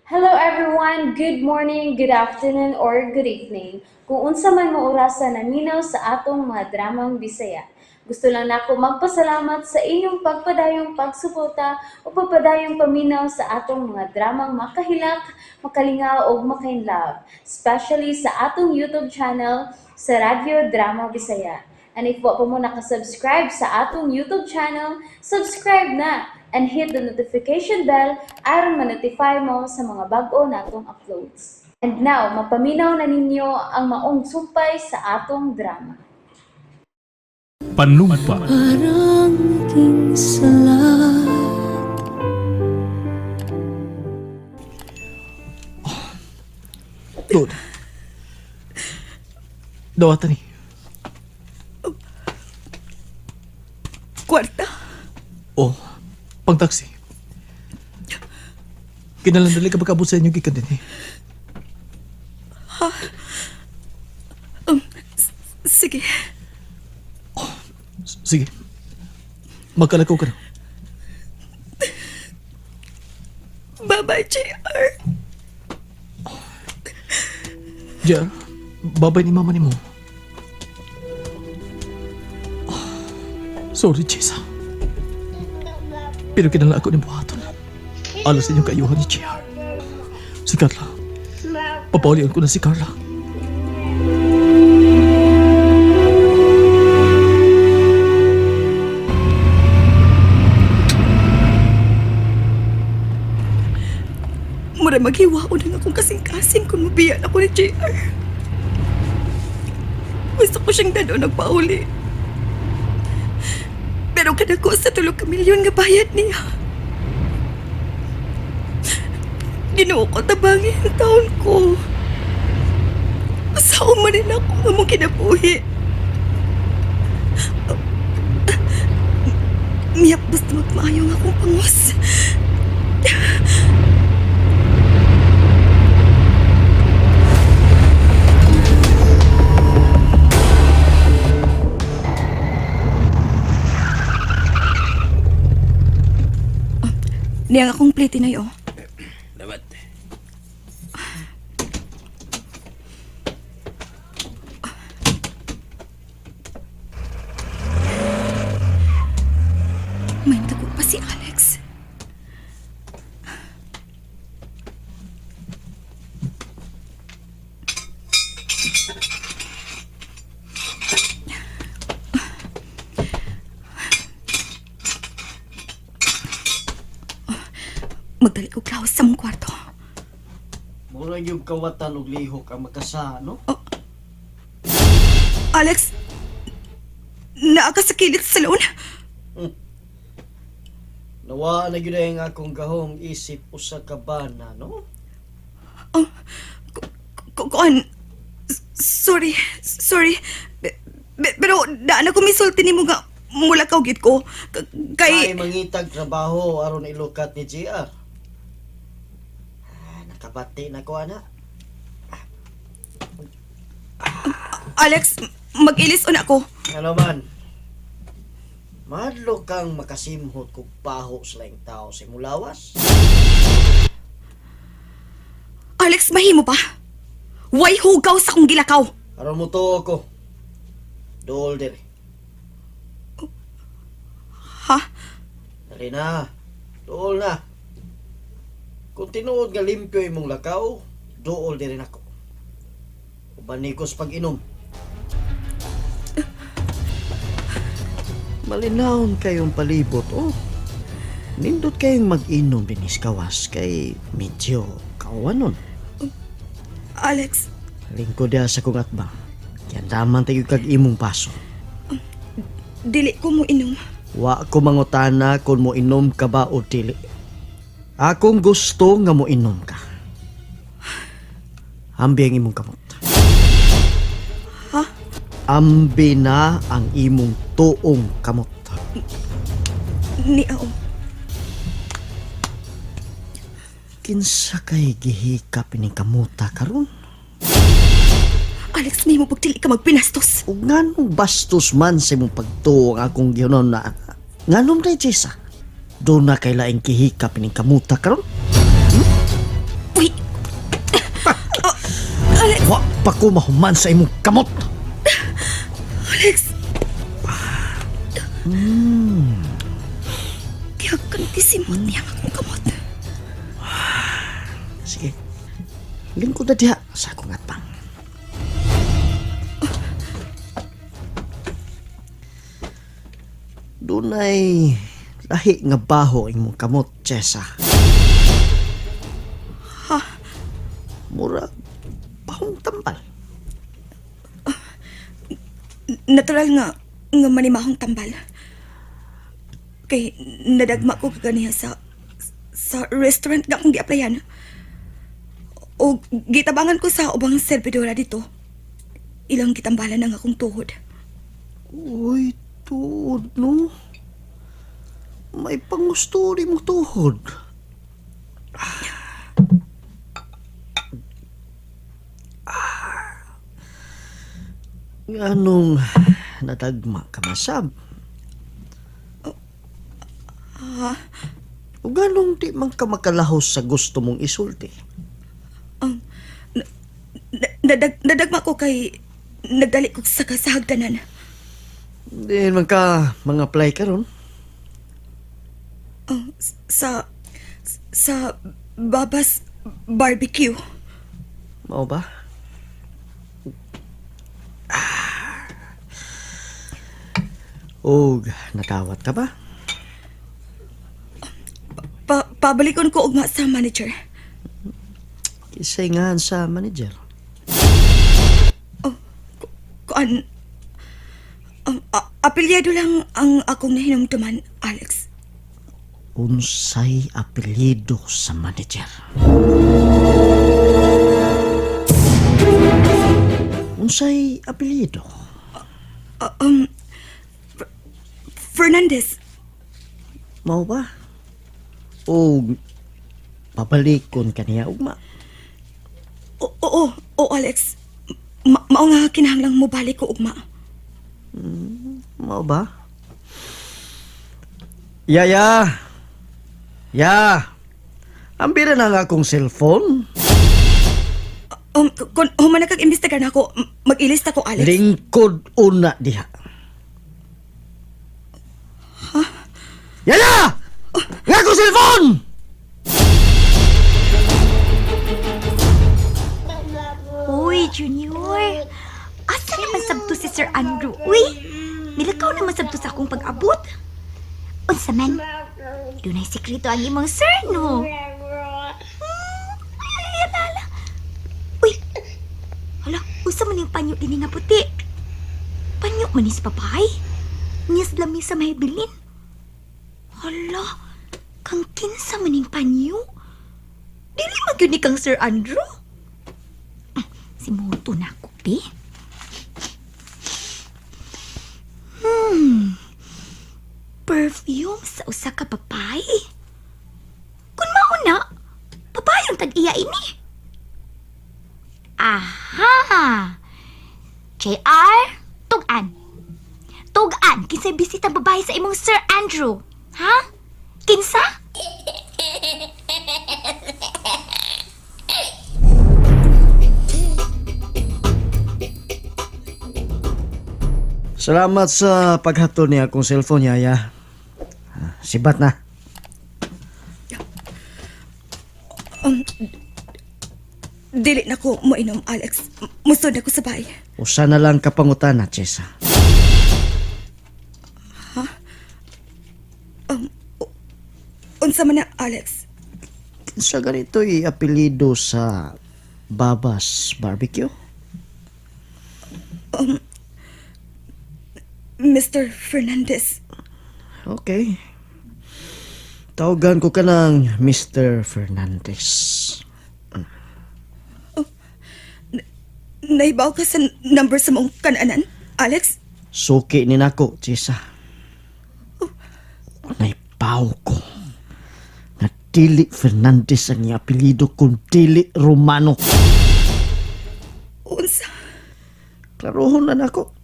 Hello everyone, good morning, good afternoon, or good evening. Kung unsa man mo orasan naminaw sa atong mga dramang Bisaya. Gusto lang nako magpasalamat sa inyong pagpadayong pagsuporta o pagpadayong paminaw sa atong mga dramang makahilak, makalingaw o makainlove, especially sa atong YouTube channel sa Radio Drama Bisaya. And if wa pa mo nakasubscribe sa atong YouTube channel, subscribe na and hit the notification bell aron ma-notify mo sa mga bag-o natong uploads. And now, mapaminaw na ninyo ang maong sumpay sa atong drama. Panumpa. Parang aking salat. Lord. Dawatan ni. Kwarta. Oh, pang-taxi. Kinalandali ka magkabot sa inyong gikan din eh. Sige. Sige. Magkalakaw ka na. Bye-bye, JR. Jar, babay ni mama ni mo. Sorry, Chisa. Pero kinala ako ni buhaton. Alas inyong kaayuhan ni JR. Si Carla. Papaulian ko na si Carla. Mura maghiwao na akong kasing-kasing kung mabiyan ako ni JR. Gusto ko siyang dado nagpauli. Pero kadako sa 3 milyon nga bayad niya. Ginoo ko tabangin ang taon ko. Asawa man rin ako nga mong kinabuhi. Miyap basta magmaayo nga akong pangos. Niyang akong plate na yun. Dapat. May tago pa si Alex. Magdali ko klawas sa mong kwarto. Mura yung kawatan og lihok ang makasa, no? Alex, naa ka sa kilid sa salon. Nawa na gyud ang akong gahom isip usa ka bana, no? Kuan, sorry. Pero daan ako misulti ni mo nga mula kaugit ko. Kay Kay, mangitag trabaho aron ilukat ni JR. Nakabati na ko ana. Alex, mag-ilis on ako. Ano man? Madlo kang makasimhot kog paho sa laing tao sa mulawas. Alex, mahimo pa. Way hugaw sa kong gilakaw. Aron mo to ko. Dol dire. Ha? Dali na. Dool na. Kung tinuod nga limpyo imong lakaw, dool din ako. Ubanikos pag-inom. Malinawon kayong palibot, oh. Nindot kayong mag-inom binis kawas kay medyo kawanon. Alex, Lingkod dia sa kong atbang. Yan daman tayo kag imong paso. dili ko mo inom. Wa ko mangutana kung mo inom ka ba o dili. Akong gusto nga mo inom ka. Ambi ang imong kamot. Ha? Ambi na ang imong tuong kamot. Niaw. Kinsa kay gihikap ining kamuta karon? Alex, may mo pagdili ka magpinastos. Ug nganong bastos man sa imong pagtuo ang akong gihunon na nganom na Jessa. Do na kay laing gihikap ining kamuta karon? Uy, pa ko mahuman sa imong kamot. Alex! Kaya kantisimot niya akong kamot. Sige. Lingkod na diha sa akong atbang. Dunay lahi nga baho imong kamot, Chesa. Ha? Mura bahong tambal. Natural nga manimahong tambal. Kay nadagma ko kaganiya sa restaurant nga akong gi-applyan. O gitabangan ko sa ubang servidora dito. Ilang gitambalan ang akong tuhod. Uy, tuhod, no? May pangusto rin mo tuhod. Anong nadagma ka masab? O ganong di man ka makalahos sa gusto mong isulti? Nadagma ko kay nagdali ko sa kasahagdanan. Di man ka mga apply ka ron? Sa Baba's Barbecue. Mao ba? Og natawat ka ba? Pabalikon ko ugma sa manager. Kisayngahan sa manager. Kuan apelyado lang ang akong nahinumduman, Alex. Unsay apelyido sa manager? Unsay apelyido? Fernandez. Mao ba? O pabalikon ka niya ugma? Oo, Alex. Mao nga kinahanglang mo balik ko ugma. Mao ba? Yaya! Ya! Ambira na nga akong cellphone. Kung human na kag-imbestigar na ako, mag-ilista ko, Alex. Lingkod una diha. Ha? Yaya! Nga akong cellphone! Uy, Junior. Asa naman sabto si Sir Andrew? Uy, nilakaw naman sabto sa akong pag-abot. Unsa man? Dunay sikreto ang imong sir, no? Ay, alala. Uy, hala, usa man yung panyo din nga puti. Panyo man is papay? Niyas lami sa mahibilin. Hala, kang kinsa man yung panyo? Dili magyud ni kang Sir Andrew? Simuto na ako, be. Perfume sa usa ka papay? Kung mauna, papay ang tag-iya ini. Aha! JR, tugan. Tugan, kinsay bisita babae sa imong Sir Andrew. Ha? Kinsa? Salamat sa paghatol niya akong cellphone, Yaya. Sibat na. Dili na ko mainom, Alex. Musod ako sa bahay. Usa na lang kapangutan na, Chesa. Unsa man na, Alex? Sa ganito'y apelido sa Baba's Barbecue? Mr. Fernandez. Okay. Tawagan ko ka ng Mr. Fernandez. Naibaw ka sa number sa mong kananan, Alex? Suki ni nako, Chesa. Naibaw ko na dili Fernandez ang iyang apelido kung dili Romano. Unsa? Klarohon na nako.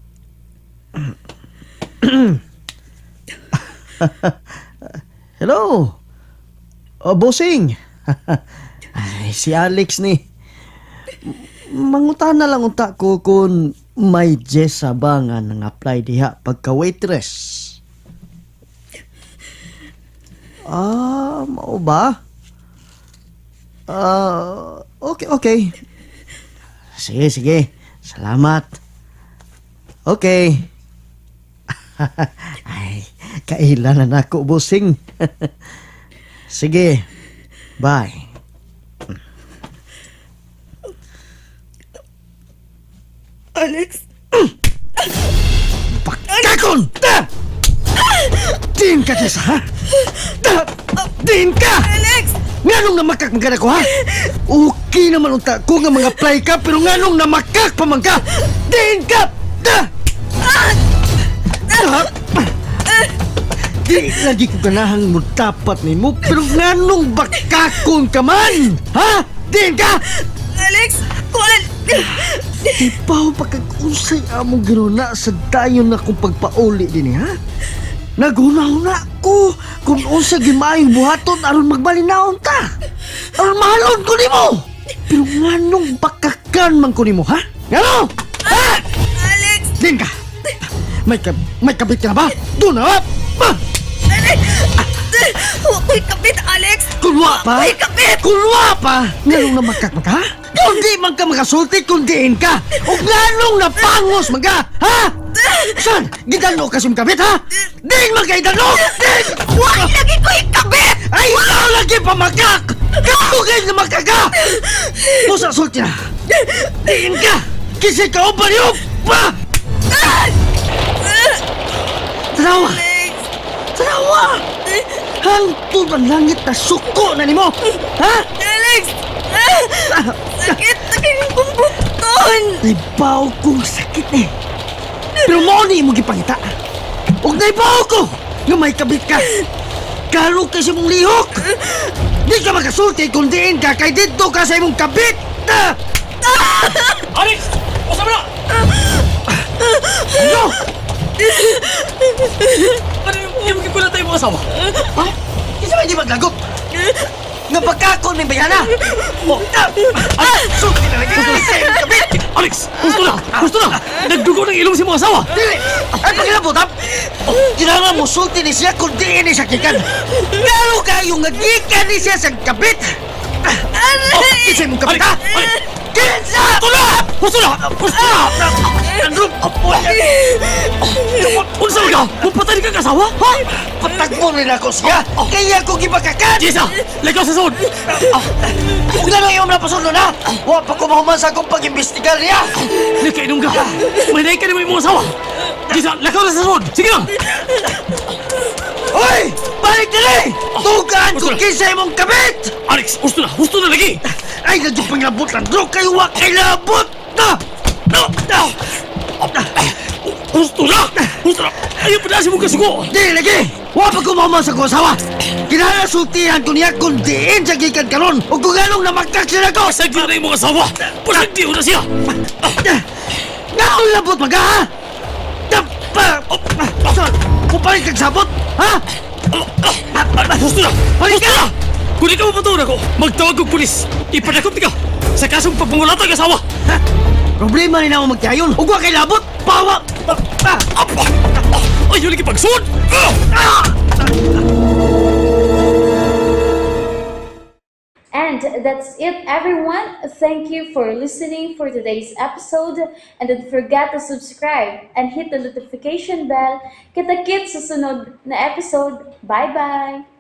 Hello. Bossing. Ay, si Alex ni. Mangutan na lang unta ko kung may Jessa ba nga nang apply diha pagka waitress. Mao ba? Okay. Sige. Salamat. Okay. Ay, kailan na ako, bossing. Sige. Bye. Alex, Pagkakon! Din ka, Jessa, ha? Din ka! Alex! Nganong namakak magana ko, ha? Okay naman unta ko nga mga apply ka, pero nganong namakak pa man ka? Din ka! Di lagi ko ganahang mo tapat ni mo, pero nganong bakakon ka man? Ha? Din ka! Alex! Kuan! Ipaw pagkakunsay among ginuna sa dayon na kong pagpauli din, ha? Naguna-una ko kung unsa gimayong buhaton aron magbalinaon ta. Aron mahalon ko nimo. Pero nganong bakakan man ko nimo, ha? Ngano? Ha? Alex! Din ka. May kabit ka na ba? Doon na, ba? Alex! Huwag ko'y kapit, Alex! Kulwa pa? May kapit! Kulwa pa? Nganong na makak ka? Kundi man ka makasulti kung diin ka. O nganong napangos man ka, ha? San? Gidalo ka sim kabit, ha? Din man ka idalo! Din! Huwag lagi ko'y kapit! Ay, ikaw lagi pa makak! Kakugay na makaka! Musa sulti na! Diin ka! Kisay ka o baliw! Pa! Tanawa! Tanawa! Hangtod ang langit na suko na nimo! Ha? Alex! Sakit! Sakit kong bukton! Naibaw kong sakit eh! Pero mo ni mo gipangita! Huwag naibaw ko! Nga may kabit ka! Karo kasi mong lihok! Di ka makasulti kung diin ka kay dito ka sa imong kabit! Alex! Usa mo na! Ano? Ano yung magkikula tayo mga asawa? Ha? Kasi may di maglagot! Nga pagkakon may bayana! Sulti na lagi sa imong kabit! Alex! Gusto na! Nagdugo ng ilong si mga asawa! Dili! Ay, pagkilabot, ha? Kailangan mo sulti ni siya kung diin ni sakikan! Garo kayong nagikan ni siya sa kabit! Kisay mong kabit, ha? Kinsa! Gusto na! Andrew! Unsa mo ka? Mupatay ka kasawa? Ha? Patagpo rin ako siya! Kaya ko gipakakan! Jessa! Lagaw sa sod! Kung gano'n yung napasunod na, huwag pa ko mahuman sa akong pag-imbestigar niya! Nakainom ka! May naik ka naman yung mga asawa! Jessa! Lagaw na sa sod! Sige lang! Hoy! Balik na rin! Tugaan ko kinsa imong kabit! Alex! Gusto na lagi! Ay, nadyo pang labot lang! Drog kayo wak kay labot! Gusto na! Ayaw pa na si mong kasuko! Di lagi! Huwag pa ko mahuman sa akong asawa! Kinalasultihan ko niya kung diin sa gikan karon o kung anong namakak siya ko! Pasagdi na yung mga asawa! Pasagdi ko na siya! Ngaon labot mag ha? Saan? Pupalit kag sabot? Ha? Gusto na! Balik Gusto ka! na! Kung ikaw mapatawad ako, magtawag kong pulis! Ipadakop ka sa kasong pagpangulatang asawa! Ha? Problema rin ako magtihayon. Huwag ka kay labot! Pawa! Ayaw lagi pagsuod! And that's it, everyone. Thank you for listening for today's episode. And don't forget to subscribe and hit the notification bell. Kita-kits sa sunod na episode. Bye-bye!